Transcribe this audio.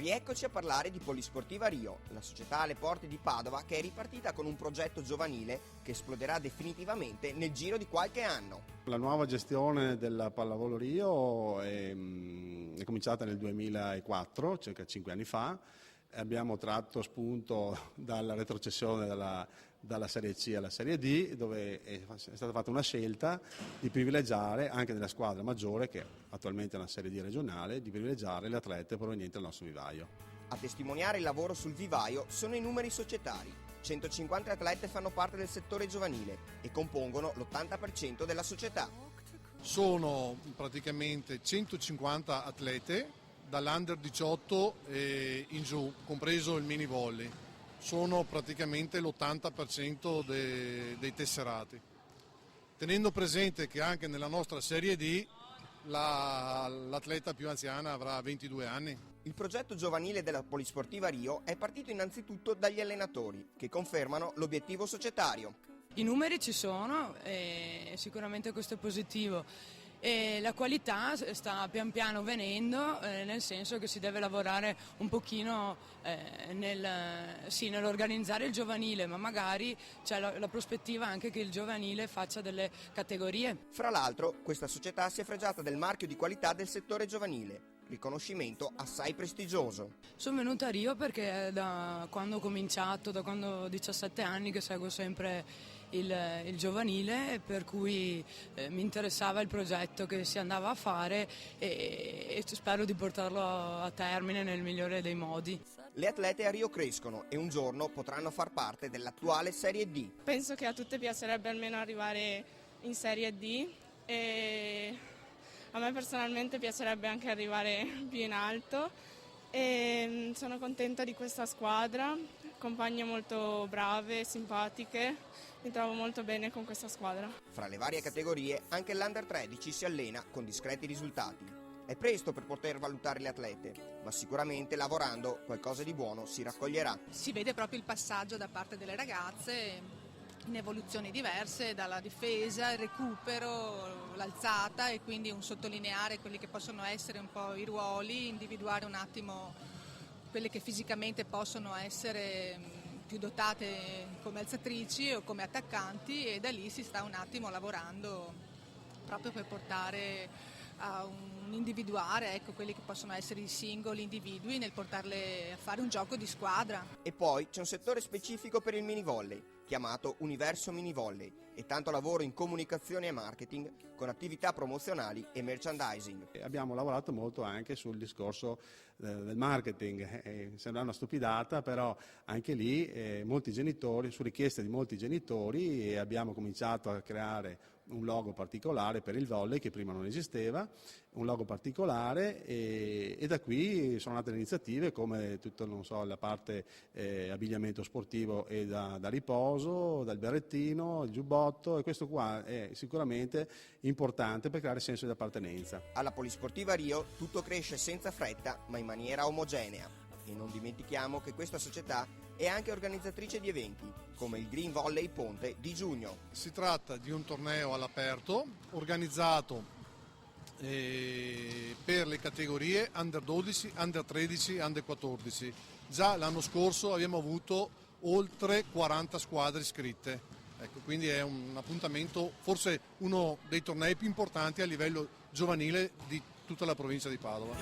Rieccoci a parlare di Polisportiva Rio, la società alle porte di Padova che è ripartita con un progetto giovanile che esploderà definitivamente nel giro di qualche anno. La nuova gestione della Pallavolo Rio è cominciata nel 2004, circa 5 anni fa. Abbiamo tratto spunto dalla retrocessione dalla Serie C alla Serie D, dove è stata fatta una scelta di privilegiare, anche nella squadra maggiore, che attualmente è una Serie D regionale, di privilegiare le atlete provenienti dal nostro vivaio. A testimoniare il lavoro sul vivaio sono i numeri societari. 150 atlete fanno parte del settore giovanile e compongono l'80% della società. Sono praticamente 150 atlete dall'Under 18 in giù, compreso il mini volley. Sono praticamente l'80% dei tesserati. Tenendo presente che anche nella nostra Serie D l'atleta più anziana avrà 22 anni. Il progetto giovanile della Polisportiva Rio è partito innanzitutto dagli allenatori, che confermano l'obiettivo societario. I numeri ci sono e sicuramente questo è positivo. E la qualità sta pian piano venendo, nel senso che si deve lavorare un pochino nell'organizzare il giovanile, ma magari c'è la prospettiva anche che il giovanile faccia delle categorie. Fra l'altro, questa società si è fregiata del marchio di qualità del settore giovanile, riconoscimento assai prestigioso. Sono venuta a Rio perché da quando ho cominciato, da quando ho 17 anni che seguo sempre il giovanile, per cui mi interessava il progetto che si andava a fare e spero di portarlo a termine nel migliore dei modi. Le atlete a Rio crescono e un giorno potranno far parte dell'attuale Serie D. Penso che a tutte piacerebbe almeno arrivare in Serie D e a me personalmente piacerebbe anche arrivare più in alto e sono contenta di questa squadra, compagne molto brave, simpatiche, mi trovo molto bene con questa squadra. Fra le varie categorie anche l'Under 13 si allena con discreti risultati. È presto per poter valutare le atlete, ma sicuramente lavorando qualcosa di buono si raccoglierà. Si vede proprio il passaggio da parte delle ragazze in evoluzioni diverse, dalla difesa, il recupero, l'alzata e quindi un sottolineare quelli che possono essere un po' i ruoli, individuare un attimo quelle che fisicamente possono essere più dotate come alzatrici o come attaccanti e da lì si sta un attimo lavorando proprio per portare a un individuare quelli che possono essere i singoli individui nel portarle a fare un gioco di squadra. E poi c'è un settore specifico per il mini volley, chiamato Universo Mini Volley, e tanto lavoro in comunicazione e marketing con attività promozionali e merchandising. Abbiamo lavorato molto anche sul discorso del marketing, sembra una stupidata, però anche lì molti genitori, su richiesta di molti genitori, abbiamo cominciato a creare un logo particolare per il volley che prima non esisteva, un logo particolare e da qui sono nate le iniziative come tutto, non so, la parte abbigliamento sportivo e da riposo, dal berrettino, il giubbotto, e questo qua è sicuramente importante per creare senso di appartenenza. Alla Polisportiva Rio tutto cresce senza fretta ma in maniera omogenea. E non dimentichiamo che questa società è anche organizzatrice di eventi, come il Green Volley Ponte di giugno. Si tratta di un torneo all'aperto organizzato per le categorie Under 12, Under 13 e Under 14. Già l'anno scorso abbiamo avuto oltre 40 squadre iscritte. Ecco, quindi è un appuntamento, forse uno dei tornei più importanti a livello giovanile di tutta la provincia di Padova.